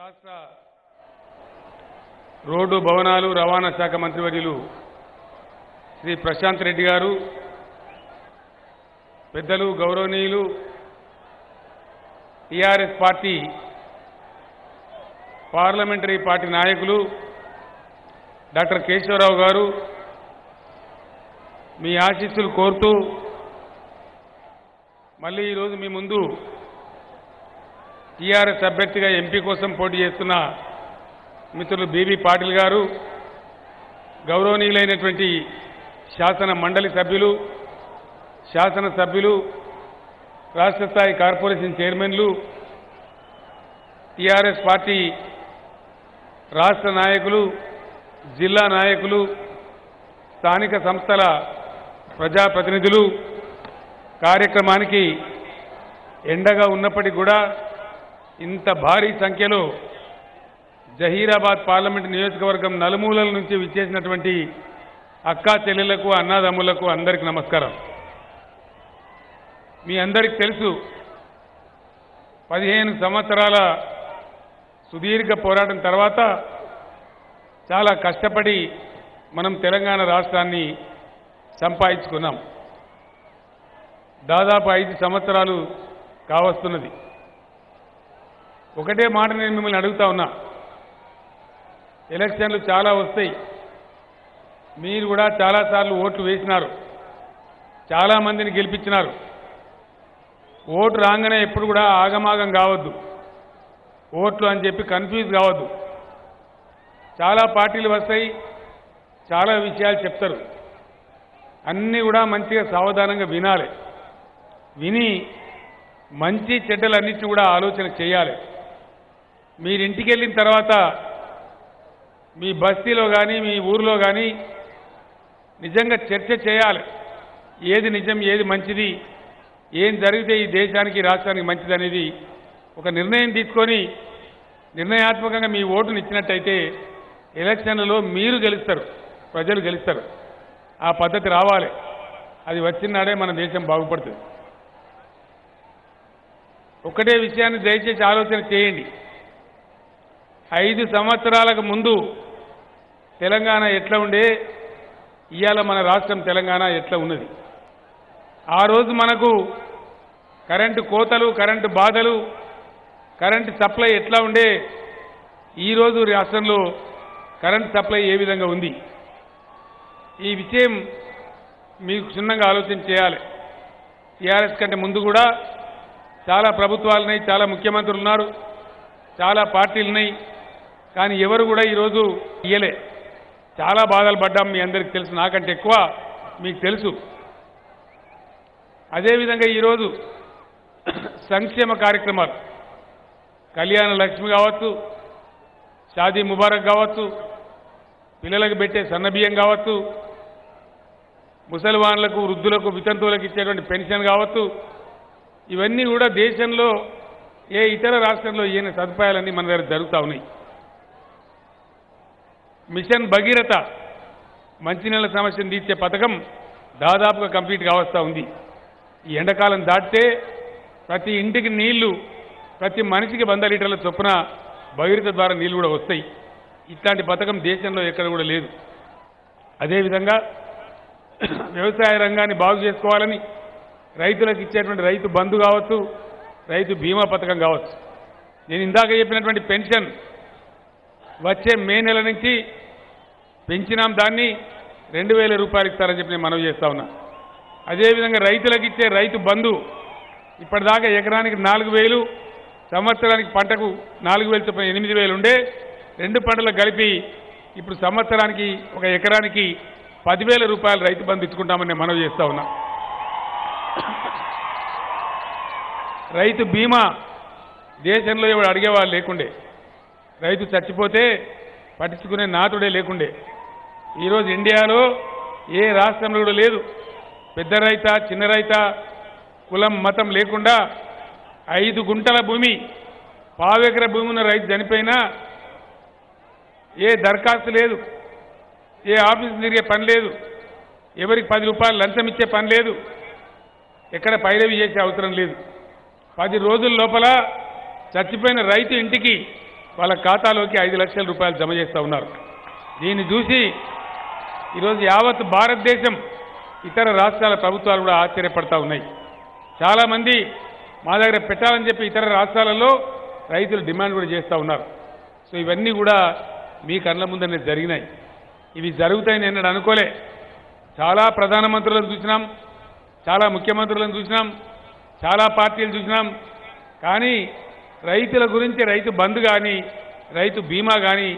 రాష్ట్ర రోడ్డు భవనాలు రవాణా శాఖ మంత్రివర్యులు శ్రీ ప్రశాంత్ రెడ్డి గారు, పెద్దలు గౌరవనీయులు టీఆర్ఎస్ పార్టీ పార్లమెంటరీ పార్టీ నాయకులు డాక్టర్ కేశవరావు గారు, మీ ఆశీస్సులు కోరుతూ మళ్ళీ ఈరోజు మీ ముందు టీఆర్ఎస్ అభ్యర్థిగా ఎంపీ కోసం పోటీ చేస్తున్న మిత్రులు బీబీ పాటిల్ గారు, గౌరవనీయులైనటువంటి శాసన మండలి సభ్యులు, శాసనసభ్యులు, రాష్ట్ర స్థాయి కార్పొరేషన్ చైర్మన్లు, టీఆర్ఎస్ పార్టీ రాష్ట్ర నాయకులు, జిల్లా నాయకులు, స్థానిక సంస్థల ప్రజాప్రతినిధులు, కార్యక్రమానికి ఎండగా ఉన్నప్పటికీ కూడా ఇంత భారీ సంఖ్యలో జహీరాబాద్ పార్లమెంటు నియోజకవర్గం నలుమూలల నుంచి విచ్చేసినటువంటి అక్కా చెల్లెళ్లకు, అన్నదమ్ములకు అందరికీ నమస్కారం. మీ అందరికీ తెలుసు, 15 సంవత్సరాల సుదీర్ఘ పోరాటం తర్వాత చాలా కష్టపడి మనం తెలంగాణ రాష్ట్రాన్ని సంపాదించుకున్నాం. దాదాపు 5 సంవత్సరాలు కావస్తున్నది. ఒకటే మాట నేను మిమ్మల్ని అడుగుతా ఉన్నా, ఎలక్షన్లు చాలా వస్తాయి. మీరు కూడా చాలాసార్లు ఓట్లు వేసినారు, చాలామందిని గెలిపించినారు. ఓటు రాగానే ఎప్పుడు కూడా ఆగమాగం కావద్దు, ఓట్లు అని చెప్పి కన్ఫ్యూజ్ కావద్దు. చాలా పార్టీలు వస్తాయి, చాలా విషయాలు చెప్తారు. అన్నీ కూడా మంచిగా సావధానంగా వినాలి. విని మంచి చెడ్డలన్నింటినీ కూడా ఆలోచన చేయాలి. మీరు ఇంటికి వెళ్ళిన తర్వాత మీ బస్తీలో కానీ మీ ఊరిలో కానీ నిజంగా చర్చ చేయాలి. ఏది నిజం, ఏది మంచిది, ఏం జరిగితే ఈ దేశానికి రాష్ట్రానికి మంచిది అనేది ఒక నిర్ణయం తీసుకొని నిర్ణయాత్మకంగా మీ ఓటుని ఇచ్చినట్టయితే ఎలక్షన్లలో మీరు గెలుస్తారు, ప్రజలు గెలుస్తారు. ఆ పద్ధతి రావాలి. అది వచ్చినాడే మన దేశం బాగుపడుతుంది. ఒకటే విషయాన్ని దయచేసి ఆలోచన చేయండి. 5 సంవత్సరాలకు ముందు తెలంగాణ ఎట్లా ఉండే, ఇవాళ మన రాష్ట్రం తెలంగాణ ఎట్లా ఉన్నది. ఆ రోజు మనకు కరెంటు కోతలు, కరెంటు బాధలు, కరెంటు సప్లై ఎట్లా ఉండే, ఈరోజు రాష్ట్రంలో కరెంటు సప్లై ఏ విధంగా ఉంది. ఈ విషయం మీకు క్షుణ్ణంగా ఆలోచన చేయాలి. టీఆర్ఎస్ కంటే ముందు కూడా చాలా ప్రభుత్వాలున్నాయి, చాలా ముఖ్యమంత్రులు ఉన్నారు, చాలా పార్టీలున్నాయి. కానీ ఎవరు కూడా ఈరోజు ఇయ్యలే. చాలా బాధలు పడ్డాం, మీ అందరికీ తెలుసు, నాకంటే ఎక్కువ మీకు తెలుసు. అదేవిధంగా ఈరోజు సంక్షేమ కార్యక్రమాలు, కళ్యాణ లక్ష్మి కావచ్చు, షాదీ ముబారక్ కావచ్చు, పిల్లలకు పెట్టే సన్నబియ్యం కావచ్చు, ముసలివాన్లకు, వృద్ధులకు, వితంతువులకు ఇచ్చేటువంటి పెన్షన్ కావచ్చు, ఇవన్నీ కూడా దేశంలో ఏ ఇతర రాష్ట్రంలో ఈయన సదుపాయాలన్నీ మన దగ్గర జరుగుతూ ఉన్నాయి. మిషన్ భగీరథ మంచినీళ్ళ సమస్యను తీర్చే పథకం దాదాపుగా కంప్లీట్ కావస్తూ ఉంది. ఈ ఎండాకాలం దాటితే ప్రతి ఇంటికి నీళ్లు, ప్రతి మనిషికి 100 లీటర్ల చొప్పున భగీరథ ద్వారా నీళ్లు కూడా వస్తాయి. ఇట్లాంటి పథకం దేశంలో ఎక్కడ కూడా లేదు. అదేవిధంగా వ్యవసాయ రంగాన్ని బాగు చేసుకోవాలని రైతులకు ఇచ్చేటువంటి రైతు బంధు కావచ్చు, రైతు బీమా పథకం కావచ్చు. నేను ఇందాక చెప్పినటువంటి పెన్షన్ వచ్చే మే నెల నుంచి పెంచినాం, దాన్ని 2000 రూపాయలు ఇస్తారని చెప్పి నేను మనవి చేస్తా ఉన్నా. అదేవిధంగా రైతులకు ఇచ్చే రైతు బంధు ఇప్పటిదాకా ఎకరానికి 4000, సంవత్సరానికి పంటకు 4000 చొప్పున 8000 ఉండే, 2 పంటలకు కలిపి ఇప్పుడు సంవత్సరానికి ఒక ఎకరానికి 10,000 రూపాయలు రైతు బంధు ఇచ్చుకుంటామని నేను మనవి చేస్తా ఉన్నా. రైతు బీమా దేశంలో ఎవరు అడిగేవాళ్ళు లేకుండే, రైతు చచ్చిపోతే పట్టించుకునే నాతుడే లేకుండే. ఈరోజు ఇండియాలో ఏ రాష్ట్రంలో కూడా లేదు. పెద్ద రైతా, చిన్న రైతా, కులం మతం లేకుండా 5 గుంటల భూమి, 1/4 ఎకరా భూమి ఉన్న రైతు చనిపోయినా ఏ దరఖాస్తు లేదు, ఏ ఆఫీసు తిరిగే పని లేదు, ఎవరికి 10 రూపాయలు లంచం ఇచ్చే పని లేదు, ఎక్కడ పైరవి చేసే అవసరం లేదు. 10 రోజుల లోపల చచ్చిపోయిన రైతు ఇంటికి వాళ్ళ ఖాతాలోకి 5 లక్షల రూపాయలు జమ చేస్తూ ఉన్నారు. దీన్ని చూసి ఈరోజు యావత్ భారతదేశం ఇతర రాష్ట్రాల ప్రభుత్వాలు కూడా ఆశ్చర్యపడతా ఉన్నాయి. చాలామంది మా దగ్గర పెట్టాలని చెప్పి ఇతర రాష్ట్రాలలో రైతులు డిమాండ్ కూడా చేస్తూ ఉన్నారు. సో ఇవన్నీ కూడా మీ కళ్ళ ముందనే జరిగినాయి. ఇవి జరుగుతాయని నేను అనుకోలే. చాలా ప్రధానమంత్రులను చూసినాం, చాలా ముఖ్యమంత్రులను చూసినాం, చాలా పార్టీలు చూసినాం. కానీ రైతుల గురించి రైతు బంధు కానీ రైతు బీమా కానీ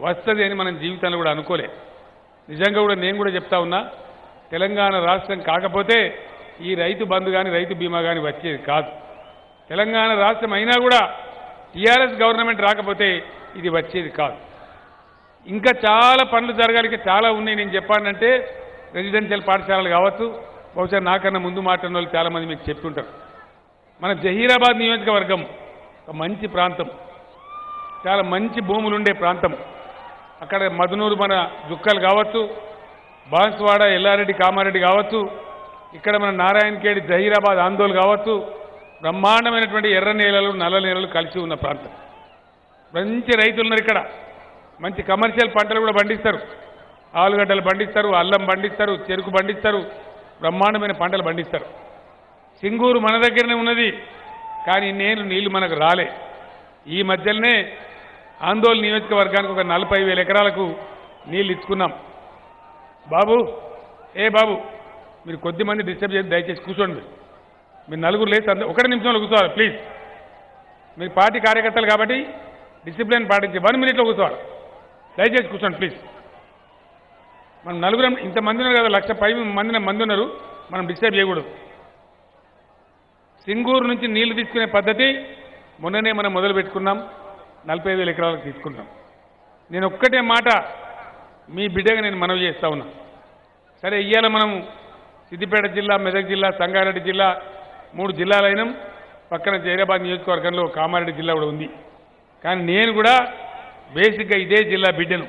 వస్తుంది అని మనం జీవితంలో కూడా అనుకోలే. నిజంగా కూడా నేను కూడా చెప్తా ఉన్నా, తెలంగాణ రాష్ట్రం కాకపోతే ఈ రైతు బంధు కానీ రైతు బీమా కానీ వచ్చేది కాదు. తెలంగాణ రాష్ట్రం అయినా కూడా టీఆర్ఎస్ గవర్నమెంట్ రాకపోతే ఇది వచ్చేది కాదు. ఇంకా చాలా పనులు జరగాలి, చాలా ఉన్నాయి. నేను చెప్పానంటే రెసిడెన్షియల్ పాఠశాలలు కావచ్చు, బహుశా నాకన్నా ముందు మాట్లాడిన వాళ్ళు చాలామంది మీకు చెప్తుంటారు. మన జహీరాబాద్ నియోజకవర్గం ఒక మంచి ప్రాంతం, చాలా మంచి భూములు ఉండే ప్రాంతం. అక్కడ మధునూరు మన జుక్కలు కావచ్చు, బాన్స్వాడ ఎల్లారెడ్డి కామారెడ్డి కావచ్చు, ఇక్కడ మన నారాయణఖేడ్ జహీరాబాద్ ఆందోళన కావచ్చు, బ్రహ్మాండమైనటువంటి ఎర్ర నేలలు నల్ల నేలలు కలిసి ఉన్న ప్రాంతం. మంచి రైతులు ఉన్నారు ఇక్కడ. మంచి కమర్షియల్ పంటలు కూడా పండిస్తారు. ఆలుగడ్డలు పండిస్తారు, అల్లం పండిస్తారు, చెరుకు పండిస్తారు, బ్రహ్మాండమైన పంటలు పండిస్తారు. సింగూరు మన దగ్గరనే ఉన్నది, కానీ నీళ్లు మనకు రాలే. ఈ మధ్యలోనే ఆందోళన నియోజకవర్గానికి ఒక 40,000 ఎకరాలకు నీళ్ళు ఇచ్చుకున్నాం. బాబు బాబు మీరు కొద్దిమంది డిస్టర్బ్ చేసి దయచేసి కూర్చోండి. మీరు నలుగురు లేచి ఒకటి నిమిషంలో కూర్చోవాలి ప్లీజ్. మీరు పార్టీ కార్యకర్తలు కాబట్టి డిసిప్లిన్ పాటించి 1 మినిట్లో కూర్చోవాలి. దయచేసి కూర్చోండి ప్లీజ్. మనం నలుగురం ఇంతమంది ఉన్నారు కదా, 1,00,000 మంది ఉన్నారు, మనం డిస్టర్బ్ చేయకూడదు. సింగూరు నుంచి నీళ్లు తీసుకునే పద్ధతి మొన్ననే మనం మొదలు పెట్టుకున్నాం. 40,000 ఎకరాలకు తీసుకుంటాం. నేను ఒక్కటే మాట మీ బిడ్డగా నేను మనవి చేస్తా ఉన్నా. సరే, ఇవాళ మనం సిద్దిపేట జిల్లా, మెదక్ జిల్లా, సంగారెడ్డి జిల్లా 3 జిల్లాలైనాం. పక్కన జైరాబాద్ నియోజకవర్గంలో కామారెడ్డి జిల్లా కూడా ఉంది. కానీ నేను కూడా బేసిక్గా ఇదే జిల్లా బిడ్డను,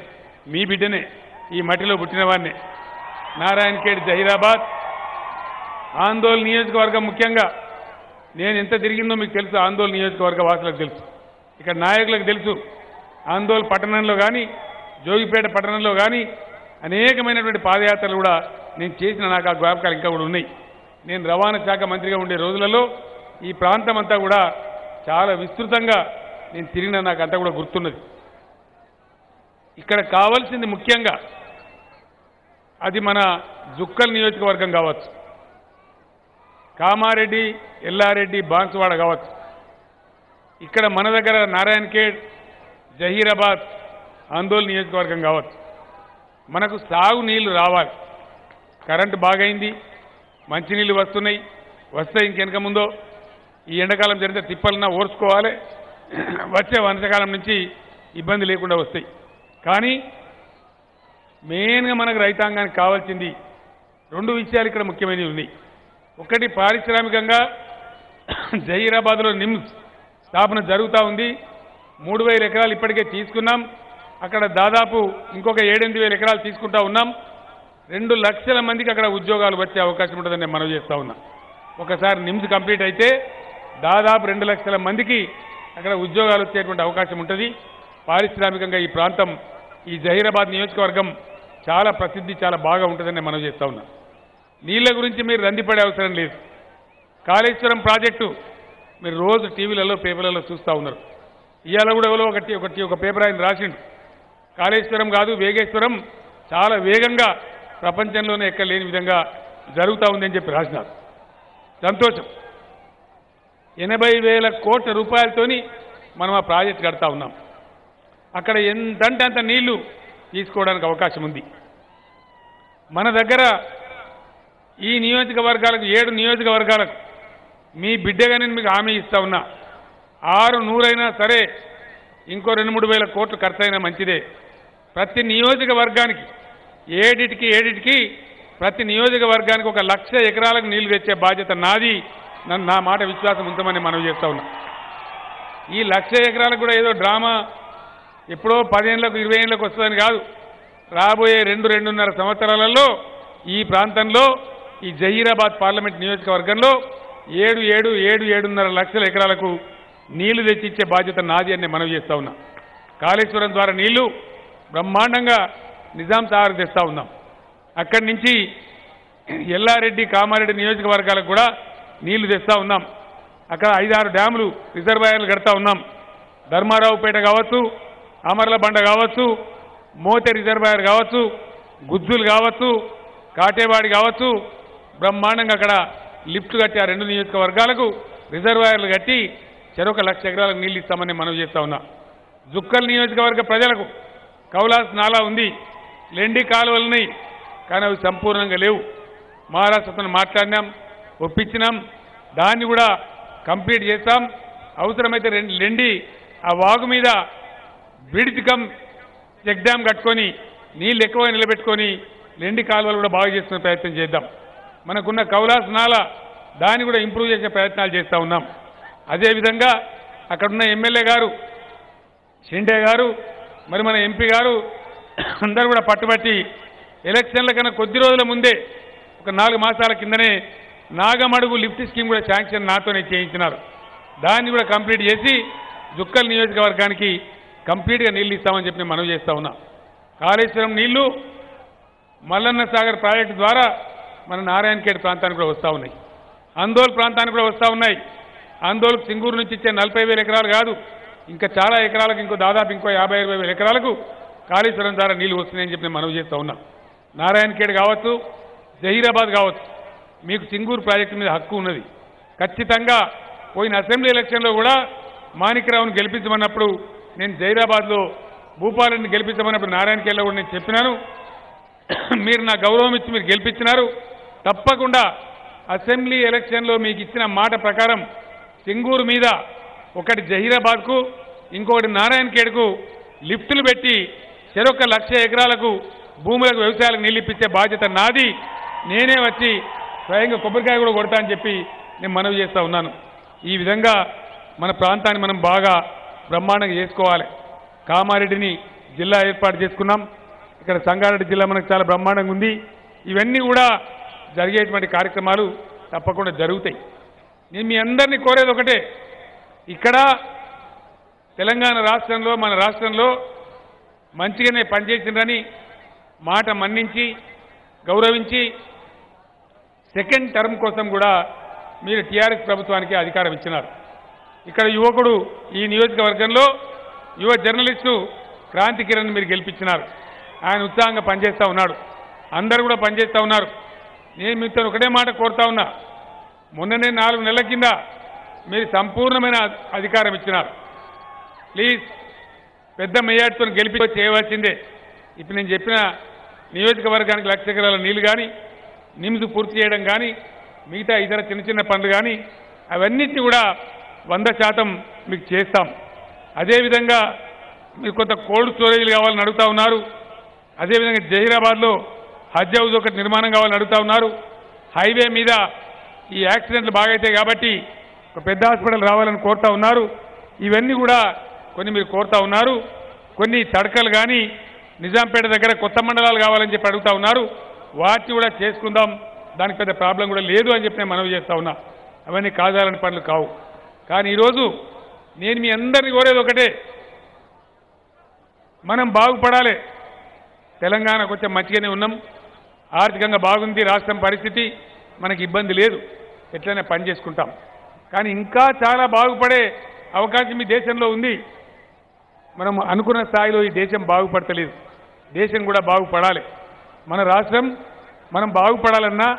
మీ బిడ్డనే, ఈ మట్టిలో పుట్టిన వాడినే. నారాయణఖేడ్ జహీరాబాద్ ఆందోళన నియోజకవర్గం ముఖ్యంగా నేను ఎంత తిరిగిందో మీకు తెలుసు. ఆందోళన నియోజకవర్గ వాసులకు తెలుసు, ఇక్కడ నాయకులకు తెలుసు. ఆందోళన పట్టణంలో కానీ జోగిపేట పట్టణంలో కానీ అనేకమైనటువంటి పాదయాత్రలు కూడా నేను చేసిన, నాకు ఆ జ్ఞాపకాలు ఇంకా కూడా ఉన్నాయి. నేను రవాణా శాఖ మంత్రిగా ఉండే రోజులలో ఈ ప్రాంతం అంతా కూడా చాలా విస్తృతంగా నేను తిరిగిన, నాకు అంతా కూడా గుర్తున్నది. ఇక్కడ కావాల్సింది ముఖ్యంగా అది మన జుక్కల్ నియోజకవర్గం కావచ్చు, కామారెడ్డి, ఎల్లారెడ్డి, బాన్సువాడ కావచ్చు. ఇక్కడ మన దగ్గర నారాయణఖేడ్, జహీరాబాద్, ఆందోళన నియోజకవర్గం కావచ్చు. మనకు సాగు నీళ్లు రావాలి. కరెంటు బాగైంది, మంచినీళ్ళు వస్తున్నాయి, వస్తాయి. ఇంకెనక ముందో ఈ ఎండాకాలం జరిగితే తిప్పలన్నా ఓర్చుకోవాలి. వచ్చే వర్షాకాలం నుంచి ఇబ్బంది లేకుండా వస్తాయి. కానీ మెయిన్గా మనకు రైతాంగానికి కావాల్సింది 2 విషయాలు ఇక్కడ ముఖ్యమైనవి ఉన్నాయి. ఒకటి, పారిశ్రామికంగా జహీరాబాద్లో నిమ్స్ స్థాపన జరుగుతూ ఉంది. 3,000 ఎకరాలు ఇప్పటికే తీసుకున్నాం. అక్కడ దాదాపు ఇంకొక 7-8,000 ఎకరాలు తీసుకుంటా ఉన్నాం. 2 లక్షల మందికి అక్కడ ఉద్యోగాలు వచ్చే అవకాశం ఉంటుందని నేను మనవి చేస్తా ఉన్నా. ఒకసారి నిమ్స్ కంప్లీట్ అయితే దాదాపు 2 లక్షల మందికి అక్కడ ఉద్యోగాలు వచ్చేటువంటి అవకాశం ఉంటుంది. పారిశ్రామికంగా ఈ ప్రాంతం, ఈ జహీరాబాద్ నియోజకవర్గం చాలా ప్రసిద్ధి, చాలా బాగా ఉంటుందని నేను మనవి చేస్తా ఉన్నా. నీళ్ల గురించి మీరు రందిపడే అవసరం లేదు. కాళేశ్వరం ప్రాజెక్టు మీరు రోజు టీవీలలో, పేపర్లలో చూస్తూ ఉన్నారు. ఇవాళ కూడా ఎవరో ఒక పేపర్ ఆయన రాసిండు, కాళేశ్వరం కాదు వేగేశ్వరం చాలా వేగంగా ప్రపంచంలోనే ఎక్కడ లేని విధంగా జరుగుతూ ఉందని చెప్పి రాసినారు. సంతోషం. 80,000 కోట్ల రూపాయలతోని మనం ఆ ప్రాజెక్ట్ కడతా ఉన్నాం. అక్కడ ఎంతంటే అంత నీళ్లు తీసుకోవడానికి అవకాశం ఉంది. మన దగ్గర ఈ నియోజకవర్గాలకు 7 నియోజకవర్గాలకు మీ బిడ్డగా నేను మీకు హామీ ఇస్తా ఉన్నా. 600 అయినా సరే, ఇంకో 2-3 వేల కోట్లు ఖర్చు అయినా మంచిదే. ప్రతి నియోజకవర్గానికి ఏడిటికి ప్రతి నియోజకవర్గానికి 1,00,000 ఎకరాలకు నీళ్లు తెచ్చే బాధ్యత నాది. నా మాట విశ్వాసం ఉంచమని మనవి చేస్తా ఉన్నా. ఈ 1,00,000 ఎకరాలకు కూడా ఏదో డ్రామా ఎప్పుడో 10 ఏళ్లకు 20 ఏళ్లకు వస్తుందని కాదు. రాబోయే 2-2.5 సంవత్సరాలలో ఈ ప్రాంతంలో, ఈ జహీరాబాద్ పార్లమెంట్ నియోజకవర్గంలో 7.5 లక్షల ఎకరాలకు నీళ్లు తెచ్చిచ్చే బాధ్యత నాది అని మనవి చేస్తా ఉన్నా. కాళేశ్వరం ద్వారా నీళ్లు బ్రహ్మాండంగా నిజాం సాగర్ తెస్తా ఉన్నాం. అక్కడి నుంచి ఎల్లారెడ్డి కామారెడ్డి నియోజకవర్గాలకు కూడా నీళ్లు తెస్తా ఉన్నాం. అక్కడ 5-6 డ్యాములు రిజర్వాయర్లు కడతా ఉన్నాం. ధర్మారావుపేట కావచ్చు, అమర్లబండ కావచ్చు, మోతే రిజర్వాయర్ కావచ్చు, గుజ్జులు కావచ్చు, కాటేవాడి కావచ్చు, బ్రహ్మాండంగా అక్కడ లిఫ్ట్ కట్టి ఆ 2 నియోజకవర్గాలకు రిజర్వాయర్లు కట్టి చెరొక 1,00,000 ఎకరాలకు నీళ్లు ఇస్తామని మనం చేస్తా ఉన్నాం. జుక్కల్ నియోజకవర్గ ప్రజలకు కౌలాస్ నాలా ఉంది, లెండి కాలువలున్నాయి, కానీ అవి సంపూర్ణంగా లేవు. మహారాష్ట్రతో మాట్లాడినాం, ఒప్పించినాం, దాన్ని కూడా కంప్లీట్ చేస్తాం. అవసరమైతే లెండి ఆ వాగు మీద బ్రిడ్జ్ కమ్ చెక్ డ్యామ్ కట్టుకొని నీళ్ళు ఎక్కువ నిలబెట్టుకొని లెండి కాలువలు కూడా బాగు చేసుకునే ప్రయత్నం చేద్దాం. మనకున్న కౌలాస్ నాల దాన్ని కూడా ఇంప్రూవ్ చేసే ప్రయత్నాలు చేస్తూ ఉన్నాం. అదేవిధంగా అక్కడున్న ఎమ్మెల్యే గారు షిండే గారు, మరి మన ఎంపీ గారు అందరూ కూడా పట్టుబట్టి ఎలక్షన్ల కన్నా కొద్ది రోజుల ముందే ఒక 4 మాసాల కిందనే నాగమడుగు లిఫ్ట్ స్కీమ్ కూడా శాంక్షన్ నాతోనే చేయించినారు. దాన్ని కూడా కంప్లీట్ చేసి జుక్కల్ నియోజకవర్గానికి కంప్లీట్గా నీళ్లు ఇస్తామని చెప్పి మనం చేస్తా ఉన్నాం. కాళేశ్వరం నీళ్లు మల్లన్న సాగర్ ప్రాజెక్టు ద్వారా మన నారాయణఖేడ్ ప్రాంతానికి కూడా వస్తూ ఉన్నాయి, ఆందోళ్ ప్రాంతానికి కూడా వస్తూ ఉన్నాయి. ఆందోళకు సింగూరు నుంచి ఇచ్చే 40,000 ఎకరాలు కాదు, ఇంకా చాలా ఎకరాలకు దాదాపు 50,000 ఎకరాలకు కాళేశ్వరం ద్వారా నీళ్లు వస్తున్నాయని చెప్పి మనం చేస్తూ ఉన్నాం. నారాయణఖేడ్ కావచ్చు, జహీరాబాద్ కావచ్చు, మీకు సింగూరు ప్రాజెక్టు మీద హక్కు ఉన్నది. ఖచ్చితంగా పోయిన అసెంబ్లీ ఎలక్షన్లో కూడా మాణిక్రావును గెలిపించమన్నప్పుడు నేను జహీరాబాద్లో భూపాలని గెలిపించమన్నప్పుడు నారాయణఖేడ్లో కూడా నేను చెప్పినాను. మీరు నా గౌరవం ఇచ్చి మీరు గెలిపించినారు. తప్పకుండా అసెంబ్లీ ఎలక్షన్లో మీకు ఇచ్చిన మాట ప్రకారం సింగూరు మీద ఒకటి జహీరాబాద్కు, ఇంకొకటి నారాయణఖేడ్కు లిఫ్టులు పెట్టి చెరొక 1,00,000 ఎకరాలకు భూములకు వ్యవసాయాలకు నీళ్ళు ఇప్పించే బాధ్యత నాది. నేనే వచ్చి స్వయంగా కొబ్బరికాయ కూడా కొడతా అని చెప్పి నేను మనవి చేస్తూ ఉన్నాను. ఈ విధంగా మన ప్రాంతాన్ని మనం బాగా బ్రహ్మాండంగా చేసుకోవాలి. కామారెడ్డిని జిల్లా ఏర్పాటు చేసుకున్నాం. ఇక్కడ సంగారెడ్డి జిల్లా మనకు చాలా బ్రహ్మాండంగా ఉంది. ఇవన్నీ కూడా జరిగేటువంటి కార్యక్రమాలు తప్పకుండా జరుగుతాయి. నేను మీ అందరినీ కోరేది ఒకటే, ఇక్కడ తెలంగాణ రాష్ట్రంలో మన రాష్ట్రంలో మంచిగానే పనిచేసిందని మాట మన్నించి గౌరవించి సెకండ్ టర్మ్ కోసం కూడా మీరు టీఆర్ఎస్ ప్రభుత్వానికి అధికారం ఇచ్చినారు. ఇక్కడ యువకుడు ఈ నియోజకవర్గంలో యువ జర్నలిస్టు క్రాంతి కిరణ్ మీరు గెలిపించినారు. ఆయన ఉత్సాహంగా పనిచేస్తూ ఉన్నాడు, అందరూ కూడా పనిచేస్తూ ఉన్నారు. నేను మీతో ఒకటే మాట కోరుతా ఉన్నా, మొన్ననే 4 నెలల కింద మీరు సంపూర్ణమైన అధికారం ఇచ్చినారు. ప్లీజ్ పెద్ద మెజార్టీతో గెలిపి చేయవలసిందే. ఇప్పుడు నేను చెప్పిన నియోజకవర్గానికి 1,00,000 ఎకరాల నీళ్లు కానీ, నిమ్స్ పూర్తి చేయడం కానీ, మిగతా ఇతర చిన్న చిన్న పనులు కానీ అవన్నిటిని కూడా 100% మీకు చేస్తాం. అదేవిధంగా మీరు కొంత కోల్డ్ స్టోరేజ్లు కావాలని అడుగుతా ఉన్నారు. అదేవిధంగా జహీరాబాద్లో హజ్ హౌస్ ఒకటి నిర్మాణం కావాలని అడుగుతా ఉన్నారు. హైవే మీద ఈ యాక్సిడెంట్లు బాగైతాయి కాబట్టి ఒక పెద్ద హాస్పిటల్ రావాలని కోరుతా ఉన్నారు. ఇవన్నీ కూడా కొన్ని మీరు కోరుతా ఉన్నారు. కొన్ని తడకలు కానీ నిజాంపేట దగ్గర కొత్త మండలాలు కావాలని చెప్పి అడుగుతా ఉన్నారు. వాటిని కూడా చేసుకుందాం, దానికి పెద్ద ప్రాబ్లం కూడా లేదు అని చెప్పి నేను మనవి చేస్తా ఉన్నా. అవన్నీ కాజాలని పనులు కావు. కానీ ఈరోజు నేను మీ అందరినీ కోరేది ఒకటే, మనం బాగుపడాలి. తెలంగాణ కొంచెం మంచిగానే ఉన్నాం, ఆర్థికంగా బాగుంది, రాష్ట్రం పరిస్థితి మనకి ఇబ్బంది లేదు, ఎట్లయినా పని చేసుకుంటాం. కానీ ఇంకా చాలా బాగుపడే అవకాశం ఈ దేశంలో ఉంది. మనం అనుకున్న స్థాయిలో ఈ దేశం బాగుపడతలేదు. దేశం కూడా బాగుపడాలి. మన రాష్ట్రం మనం బాగుపడాలన్నా,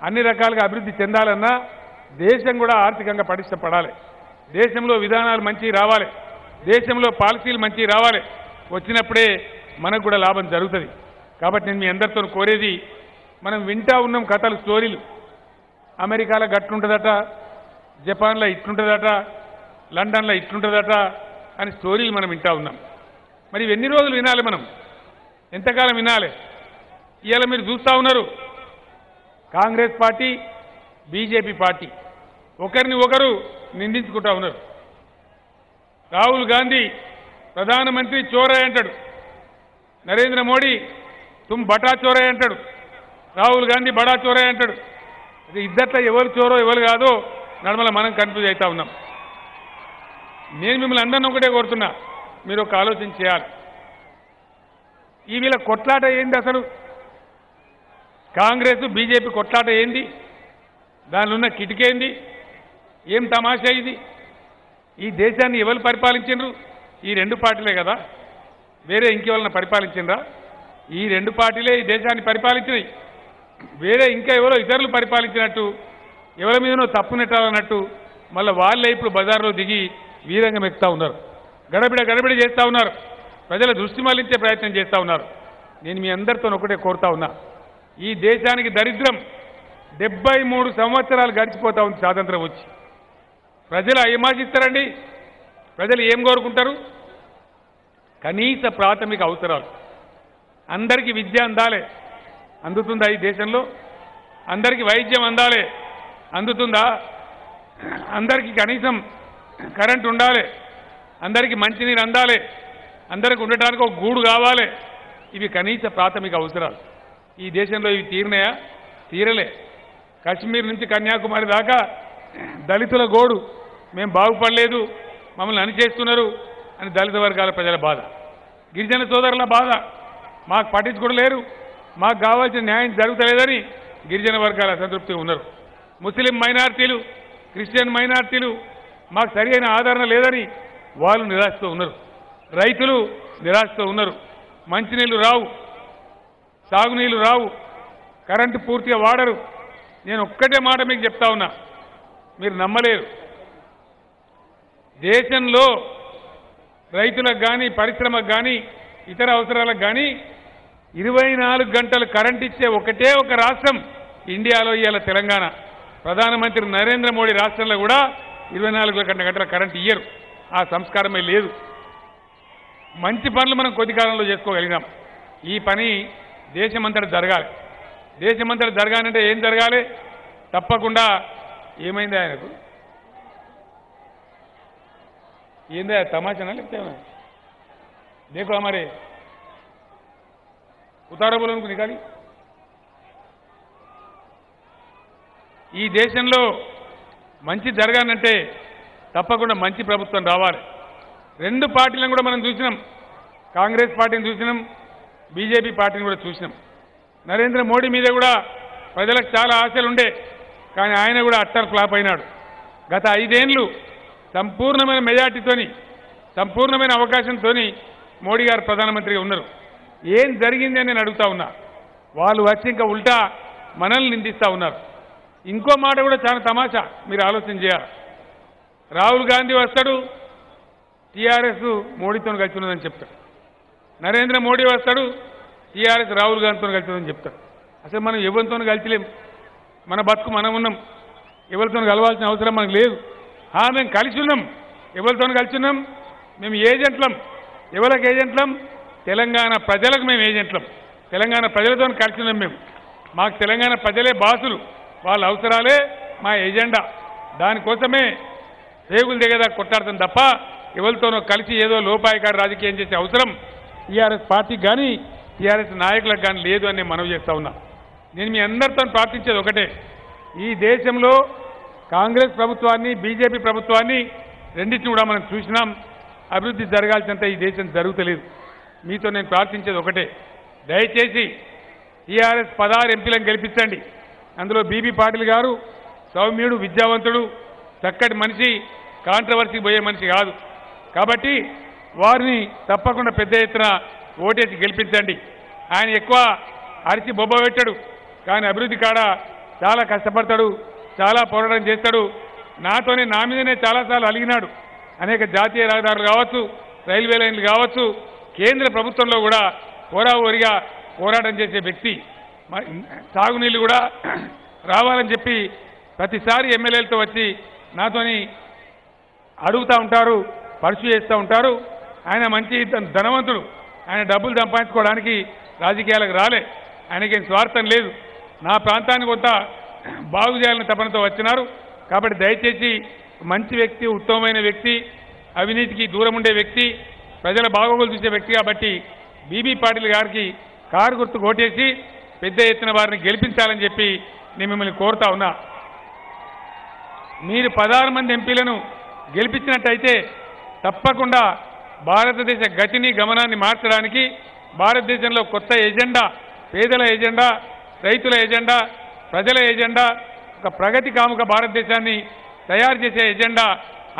అన్ని రకాలుగా అభివృద్ధి చెందాలన్నా దేశం కూడా ఆర్థికంగా పటిష్టపడాలి. దేశంలో విధానాలు మంచి రావాలి, దేశంలో పాలసీలు మంచి రావాలి. వచ్చినప్పుడే మనకు కూడా లాభం జరుగుతుంది. కాబట్టి నేను మీ అందరితో కోరేది, మనం వింటా ఉన్నాం కథలు, స్టోరీలు. అమెరికాలో గట్లుంటుందట, జపాన్లో ఇట్లుంటుందట, లండన్లో ఇట్లుంటుందట అని స్టోరీలు మనం వింటా ఉన్నాం. మరి ఎన్ని రోజులు వినాలి మనం? ఎంతకాలం వినాలి? ఇవాళ మీరు చూస్తూ ఉన్నారు, కాంగ్రెస్ పార్టీ బీజేపీ పార్టీ ఒకరిని ఒకరు నిందించుకుంటా ఉన్నారు. రాహుల్ గాంధీ ప్రధానమంత్రి చోరాయ్ అంటాడు, నరేంద్ర మోడీ తుమ్ బటా చోరాయ్ అంటాడు, రాహుల్ గాంధీ బడా చోరాయ్ అంటాడు. ఇద్దట్లో ఎవరు చోరో ఎవరు కాదో నడమల మనం కన్ఫ్యూజ్ అవుతా ఉన్నాం. నేను మిమ్మల్ని అందరినీ ఒకటే కోరుతున్నా, మీరు ఒక ఆలోచన చేయాలి. ఈ వీళ్ళ కొట్లాట ఏంది అసలు? కాంగ్రెస్ బీజేపీ కొట్లాట ఏంది? దానిలో ఉన్న కిటికేంది? ఏం తమాషా ఇది? ఈ దేశాన్ని ఎవరు పరిపాలించిండ్రు? ఈ రెండు పార్టీలే కదా, వేరే ఇంకెవరన్నా పరిపాలించిండ్రా? ఈ రెండు పార్టీలే ఈ దేశాన్ని పరిపాలించినాయి. వేరే ఇంకా ఎవరో ఇతరులు పరిపాలించినట్టు, ఎవరి మీదనో తప్పు నెట్టాలన్నట్టు మళ్ళీ వాళ్ళే ఇప్పుడు బజార్లో దిగి వీరంగం ఎక్కుతా ఉన్నారు, గడబిడ చేస్తూ ఉన్నారు, ప్రజల దృష్టి మళ్లించే ప్రయత్నం చేస్తూ ఉన్నారు. నేను మీ అందరితో ఒకటే కోరుతా ఉన్నా, ఈ దేశానికి దరిద్రం 73 సంవత్సరాలు గడిచిపోతా ఉంది స్వాతంత్రం వచ్చి. ప్రజలు ఏం ఆశిస్తారండి? ప్రజలు ఏం కోరుకుంటారు? కనీస ప్రాథమిక అవసరాలు. అందరికీ విద్య అందాలే, అందుతుందా ఈ దేశంలో? అందరికీ వైద్యం అందాలే, అందుతుందా? అందరికీ కనీసం కరెంట్ ఉండాలి, అందరికీ మంచినీరు అందాలి, అందరికీ ఉండటానికి ఒక గూడు కావాలి. ఇవి కనీస ప్రాథమిక అవసరాలు. ఈ దేశంలో ఇవి తీరినాయా? తీరలే. కాశ్మీర్ నుంచి కన్యాకుమారి దాకా దళితుల గోడు, మేము బాగుపడలేదు, మమ్మల్ని అణిచేస్తున్నారు అని దళిత వర్గాల ప్రజల బాధ, గిరిజన సోదరుల బాధ. మాకు పట్టించుకోలేరు, మాకు కావాల్సిన న్యాయం జరుగుతలేదని గిరిజన వర్గాల అసంతృప్తి ఉన్నారు. ముస్లిం మైనార్టీలు, క్రిస్టియన్ మైనార్టీలు మాకు సరి అయిన ఆదరణ లేదని వాళ్ళు నిరాశతో ఉన్నారు. రైతులు నిరాశతో ఉన్నారు. మంచినీళ్లు రావు, సాగునీళ్లు రావు, కరెంటు పూర్తిగా వాడరు. నేను ఒక్కటే మాట మీకు చెప్తా ఉన్నా, మీరు నమ్మలేరు. దేశంలో రైతులకు కానీ, పరిశ్రమకు కానీ, ఇతర అవసరాలకు కానీ 24 గంటలు కరెంట్ ఇచ్చే ఒకటే ఒక రాష్ట్రం ఇండియాలో ఇవాళ తెలంగాణ. ప్రధానమంత్రి నరేంద్ర మోడీ రాష్ట్రంలో కూడా 24 గంటల కరెంట్ ఇయ్యరు. ఆ సంస్కారమే లేదు. మంచి పనులు మనం కొద్ది కాలంలో చేసుకోగలిగినాం. ఈ పని దేశమంతటా జరగాలి. దేశమంతటా జరగాలంటే ఏం జరగాలి? తప్పకుండా ఏమైంది ఆయనకు? ఏందా తమాషనా? లేకపోతే देखो हमारे उतारा बोलो उनको निकाली. ఈ దేశంలో మంచి జరగాలంటే తప్పకుండా మంచి ప్రభుత్వం రావాలి. రెండు పార్టీలను కూడా మనం చూసినాం. కాంగ్రెస్ పార్టీని చూసినాం, బీజేపీ పార్టీని కూడా చూసినాం. నరేంద్ర మోడీ మీద కూడా ప్రజలకు చాలా ఆశలు ఉండే, కానీ ఆయన కూడా అట్టర్ ఫ్లాప్ అయినాడు. గత 5 ఏళ్లు సంపూర్ణమైన మెజార్టీతోని, సంపూర్ణమైన అవకాశంతోని మోడీ గారు ప్రధానమంత్రిగా ఉన్నారు. ఏం జరిగింది అని నేను అడుగుతా ఉన్నా. వాళ్ళు వచ్చి ఇంకా ఉల్టా మనల్ని నిందిస్తూ ఉన్నారు. ఇంకో మాట కూడా చాలా తమాషా, మీరు ఆలోచన చేయాలి. రాహుల్ గాంధీ వస్తాడు, టీఆర్ఎస్ మోడీతో కలిసి ఉన్నదని చెప్తాడు. నరేంద్ర మోడీ వస్తాడు, టీఆర్ఎస్ రాహుల్ గాంధీతో కలిసి ఉన్నదని చెప్తాడు. అసలు మనం ఎవరితో కలిసిలేం. మన బతుకు మనం ఉన్నాం, ఎవరితో కలవాల్సిన అవసరం మనకు లేదు. మేము కలిసి ఉన్నాం. ఎవరితో కలిసి ఉన్నాం? మేము ఏజెంట్లం. ఎవరికి ఏజెంట్లం? తెలంగాణ ప్రజలకు మేము ఏజెంట్లం. తెలంగాణ ప్రజలతో కలిసి ఉన్నాం. మేము, మాకు తెలంగాణ ప్రజలే బాసులు, వాళ్ళ అవసరాలే మా ఎజెండా. దానికోసమే రేగులు దిగేదా కొట్టాడుతాం తప్ప ఎవరితోనో కలిసి ఏదో లోపాయికారి రాజకీయం చేసే అవసరం టీఆర్ఎస్ పార్టీకి కానీ టీఆర్ఎస్ నాయకులకు కానీ లేదు అని మనవి చేస్తా ఉన్నా. నేను మీ అందరితో ప్రార్థించేది ఒకటే, ఈ దేశంలో కాంగ్రెస్ ప్రభుత్వాన్ని, బీజేపీ ప్రభుత్వాన్ని రెండింటిని కూడా మనం చూసినాం. అభివృద్ధి జరగాల్సినంత ఈ దేశం జరుగుతలేదు. మీతో నేను ప్రార్థించేది ఒకటే, దయచేసి టీఆర్ఎస్ 16 ఎంపీలను గెలిపించండి. అందులో బీబీ పాటిల్ గారు సౌమ్యుడు, విద్యావంతుడు, చక్కటి మనిషి, కాంట్రవర్సీకి పోయే మనిషి కాదు. కాబట్టి వారిని తప్పకుండా పెద్ద ఎత్తున ఓటేసి గెలిపించండి. ఆయన ఎక్కువ అరిచి బొబ్బ పెట్టాడు, కానీ అభివృద్ధి కాడ చాలా కష్టపడతాడు, చాలా పోరాటం చేస్తాడు. నాతోనే నా మీదనే చాలాసార్లు అలిగినాడు. అనేక జాతీయ రహదారులు కావచ్చు, రైల్వే లైన్లు కావచ్చు, కేంద్ర ప్రభుత్వంలో కూడా ఓరాఓరిగా పోరాటం చేసే వ్యక్తి. సాగునీళ్ళు కూడా రావాలని చెప్పి ప్రతిసారి ఎమ్మెల్యేలతో వచ్చి నాతోని అడుగుతూ ఉంటారు, పర్సు చేస్తూ ఉంటారు. ఆయన మంచి ధనవంతుడు, ఆయన డబ్బులు సంపాదించుకోవడానికి రాజకీయాలకు రాలే, ఆయనకేం స్వార్థం లేదు. నా ప్రాంతాన్ని కొంత బాగు చేయాలని తపనతో వచ్చినారు. కాబట్టి దయచేసి మంచి వ్యక్తి, ఉత్తమమైన వ్యక్తి, అవినీతికి దూరం ఉండే వ్యక్తి, ప్రజల బాగోగులు చూసే వ్యక్తి. కాబట్టి బీబీ పాటిల్ గారికి కారు గుర్తు ఓటేసి పెద్ద ఎత్తున వారిని గెలిపించాలని చెప్పి నేను మిమ్మల్ని కోరుతా ఉన్నా. మీరు 16 మంది ఎంపీలను గెలిపించినట్టయితే తప్పకుండా భారతదేశ గతిని గమనాన్ని మార్చడానికి భారతదేశంలో కొత్త ఎజెండా, పేదల ఎజెండా, రైతుల ఎజెండా, ప్రజల ఎజెండా, ఒక ప్రగతి కాముక భారతదేశాన్ని తయారు చేసే ఎజెండా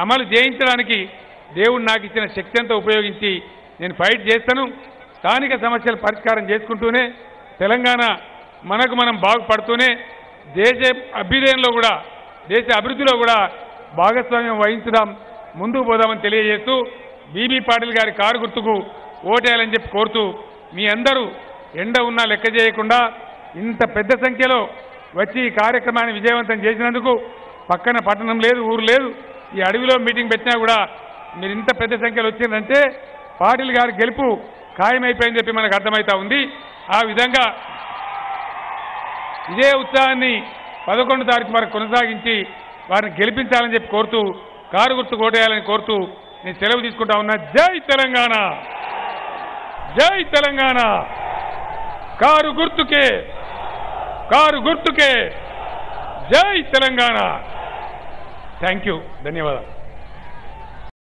అమలు చేయించడానికి దేవుడు నాకు ఇచ్చిన శక్తి అంతా ఉపయోగించి నేను ఫైట్ చేస్తాను. స్థానిక సమస్యలు పరిష్కారం చేసుకుంటూనే తెలంగాణ మనకు మనం బాగుపడుతూనే దేశ అభ్యుదయంలో కూడా, దేశ అభివృద్ధిలో కూడా భాగస్వామ్యం వహించుదాం, ముందుకు పోదామని తెలియజేస్తూ బీబీ పాటిల్ గారి కారు గుర్తుకు ఓటేయాలని చెప్పి కోరుతూ మీ అందరూ ఎండ ఉన్నా లెక్క చేయకుండా ఇంత పెద్ద సంఖ్యలో వచ్చి ఈ కార్యక్రమాన్ని విజయవంతం చేసినందుకు, పక్కన పట్టణం లేదు, ఊరు లేదు, ఈ అడవిలో మీటింగ్ పెట్టినా కూడా మీరు ఇంత పెద్ద సంఖ్యలో వచ్చిందంటే పాటిల్ గారి గెలుపు ఖాయమైపోయిందని చెప్పి మనకు అర్థమవుతా ఉంది. ఆ విధంగా ఇదే ఉత్సాహాన్ని 11 తారీఖు వరకు కొనసాగించి వారిని గెలిపించాలని చెప్పి కోరుతూ, కారు గుర్తు ఓటేయాలని కోరుతూ నేను సెలవు తీసుకుంటా ఉన్నా. జై తెలంగాణ, జై తెలంగాణ, కారు గుర్తుకే, కారు గుర్తుకే, జై తెలంగాణ. థ్యాంక్ యూ, ధన్యవాదాలు.